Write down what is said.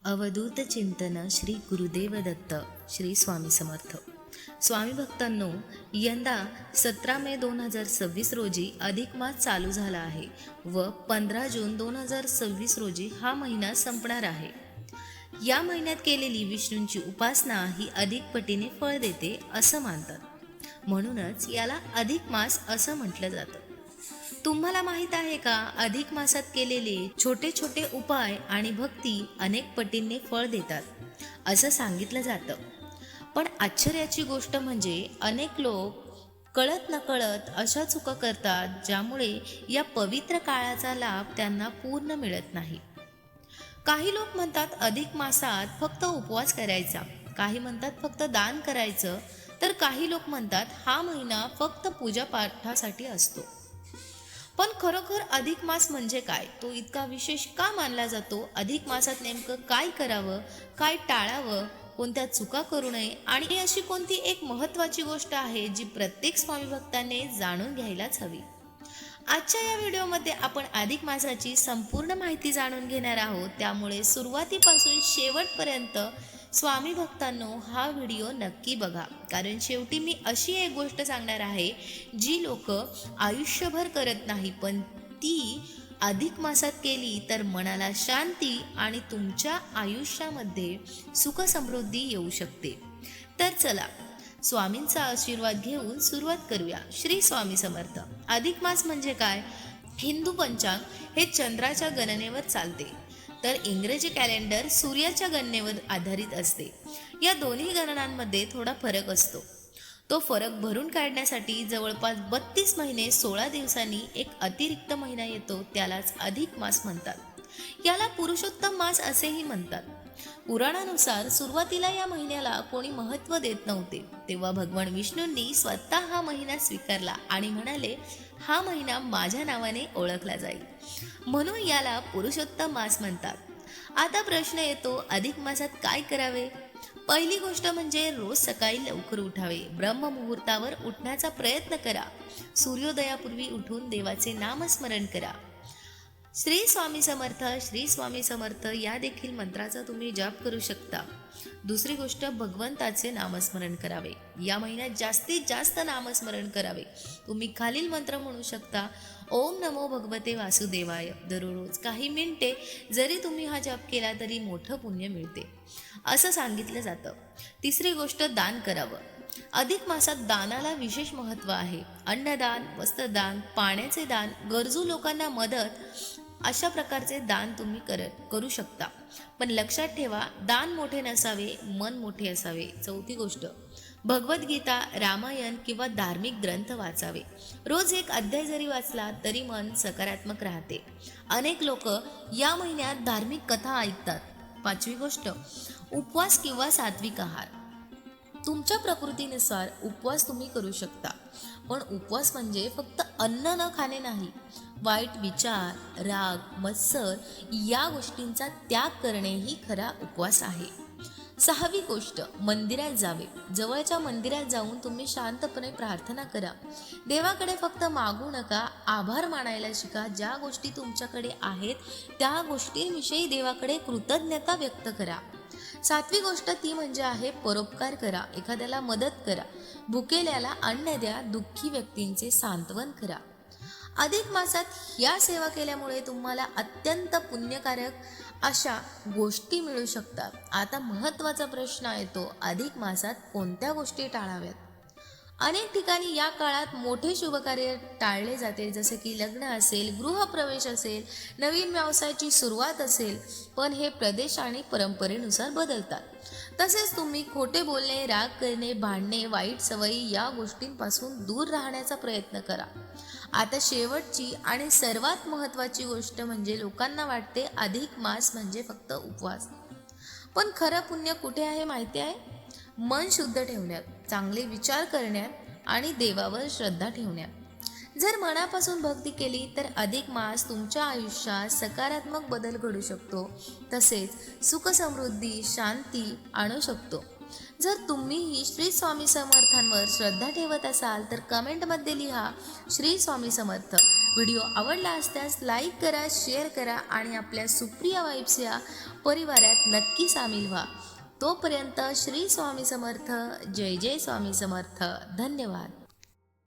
अवधूत चिंतन श्री गुरुदेव दत्त श्री स्वामी समर्थ. स्वामी भक्तांनो, यंदा 17 मे 2026 रोजी अधिक मास चालू झाला आहे व 15 जून 2026 रोजी हा महिना संपणार आहे. या महिन्यात केलेली विष्णूंची उपासना ही अधिक पटीने फळ देते असं मानतात. म्हणूनच याला अधिक मास असं म्हटलं जातं. तुम्हाला माहीत आहे का, अधिक मासात केलेले छोटे छोटे उपाय आणि भक्ती अनेक पटींनी फळ देतात असं सांगितलं जातं. पण आश्चर्याची गोष्ट म्हणजे अनेक लोक कळत नकळत अशा चुका करतात ज्यामुळे या पवित्र काळाचा लाभ त्यांना पूर्ण मिळत नाही. काही लोक म्हणतात अधिक मासात फक्त उपवास करायचा, काही म्हणतात फक्त दान करायचं, तर काही लोक म्हणतात हा महिना फक्त पूजा पाठासाठी असतो. पण खरोखर अधिक मास म्हणजे काय, तो इतका विशेष का मानला जातो, अधिक मासात नेमकं काय करावं, काय टाळावं, कोणत्या चुका करू नये आणि अशी कोणती एक महत्त्वाची गोष्ट आहे जी प्रत्येक स्वामी भक्ताने जाणून घ्यायलाच हवी. आजच्या या व्हिडिओमध्ये आपण अधिक मासाची संपूर्ण माहिती जाणून घेणार आहोत. त्यामुळे सुरुवातीपासून शेवटपर्यंत स्वामी भक्तांनो हा व्हिडिओ नक्की बघा, कारण शेवटी मी अशी एक गोष्ट सांगणार आहे जी लोक आयुष्यभर करत नाही, पण ती अधिक मासात केली तर मनाला शांती आणि तुमच्या आयुष्यामध्ये सुख समृद्धी येऊ शकते. तर चला स्वामींचा आशीर्वाद घेऊन सुरुवात करूया. श्री स्वामी समर्थ. अधिक मास म्हणजे काय? हिंदू पंचांग हे चंद्राच्या गणनेवर चालते, तर इंग्रजी कॅलेंडर सूर्याच्या गणनेवर आधारित असते. या दोन्ही गणनांमध्ये थोडा फरक असतो. तो फरक भरून काढण्यासाठी जवळपास 32 महिने 16 दिवसांनी एक अतिरिक्त महिना येतो, त्यालाच अधिक मास म्हणतात. याला पुरुषोत्तम मास असेही म्हणतात. पुराणानुसार सुरुवातीला या महिन्याला कोणी महत्त्व देत नव्हते, तेव्हा भगवान विष्णूंनी स्वतः हा महिना स्वीकारला आणि म्हणाले, हा महिना माझ्या नावाने ओळखला जाईल, म्हणून याला पुरुषोत्तम मास म्हणतात. आता प्रश्न येतो, अधिक मासात काय करावे? पहिली गोष्ट म्हणजे रोज सकाळी लवकर उठावे. ब्रह्ममुहूर्तावर उठण्याचा प्रयत्न करा. सूर्योदयापूर्वी उठून देवाचे नामस्मरण करा. श्री स्वामी समर्थ, श्री स्वामी समर्थ या देखील मंत्राचा तुम्ही जाप करू शकता. दुसरी गोष्ट, भगवंताचे नामस्मरण करावे. या महिन्यात जास्तीत जास्त नामस्मरण करावे. तुम्ही खालील मंत्र म्हणू शकता: ओम नमो भगवते वासुदेवाय. दररोज काही मिनिटे जरी तुम्ही हा जाप केला तरी मोठं पुण्य मिळते असं सांगितलं जातं. तिसरी गोष्ट, दान करावं. अधिक मासात दानाला विशेष महत्त्व आहे. अन्नदान, वस्त्रदान, पाण्याचे दान, गरजू लोकांना मदत अशा प्रकारचे दान तुम्ही करू शकता. पण लक्षात ठेवा, दान मोठे नसावे, मन मोठे असावे. चौथी गोष्ट, भगवद्गीता, रामायण किंवा धार्मिक ग्रंथ वाचावे. रोज एक अध्याय जरी वाचला तरी मन सकारात्मक राहते. अनेक लोक या महिन्यात धार्मिक कथा ऐकतात. पाचवी गोष्ट, उपवास किंवा सात्विक आहार. तुमच्या प्रकृतीनुसार उपवास तुम्ही करू शकता, पण उपवास म्हणजे फक्त अन्न न खाणे नाही. वाईट विचार, राग, मत्सर या गोष्टींचा त्याग करणे ही खरा उपवास आहे. सहावी गोष्ट, मंदिरात जावे. जवळच्या मंदिरात जाऊन तुम्ही शांतपणे प्रार्थना करा. देवाकडे फक्त मागू नका, आभार मानायला शिका. ज्या गोष्टी तुमच्याकडे आहेत त्या गोष्टींविषयी देवाकडे कृतज्ञता व्यक्त करा. सातवी गोष्ट ती म्हणजे आहे परोपकार करा. एखाद्याला मदत करा, भुकेल्याला अन्न द्या, दुःखी व्यक्तींचे सांत्वन करा. अधिक मासात या सेवा केल्यामुळे तुम्हाला अत्यंत पुण्यकारक अशा गोष्टी मिळू शकतात. आता महत्त्वाचा प्रश्न येतो, अधिक मासात कोणत्या गोष्टी टाळाव्यात? अनेक ठिकाणी या काळात मोठे शुभकार्य टाळले जाते, जसे की लग्न असेल, गृहप्रवेश असेल, नवीन व्यवसायाची सुरुवात असेल, पण हे प्रदेश आणि परंपरेनुसार बदलतात. तसेच तुम्ही खोटे बोलणे, राग करणे, भांडणे, वाईट सवयी या गोष्टींपासून दूर राहण्याचा प्रयत्न करा. आता शेवटची आणि सर्वात महत्त्वाची गोष्ट म्हणजे लोकांना वाटते अधिक मास म्हणजे फक्त उपवास, पण खरं पुण्य कुठे आहे माहिती आहे? मन शुद्ध ठेवण्यात, चांगले विचार करण्यात आणि देवावर श्रद्धा ठेवण्यात. जर मनापासून भक्ती केली तर अधिक मास तुमच्या आयुष्यात सकारात्मक बदल घडू शकतो, तसेच सुख समृद्धी, शांती आणू शकतो. जर तुम्हीही श्री स्वामी समर्थांवर श्रद्धा ठेवत असाल तर कमेंटमध्ये लिहा श्री स्वामी समर्थ. व्हिडिओ आवडला असल्यास लाईक करा, शेअर करा आणि आपल्या सुप्रिया वाईब्स या परिवारात नक्की सामील व्हा. तोपर्यंत श्री स्वामी समर्थ. जय जय स्वामी समर्थ. धन्यवाद.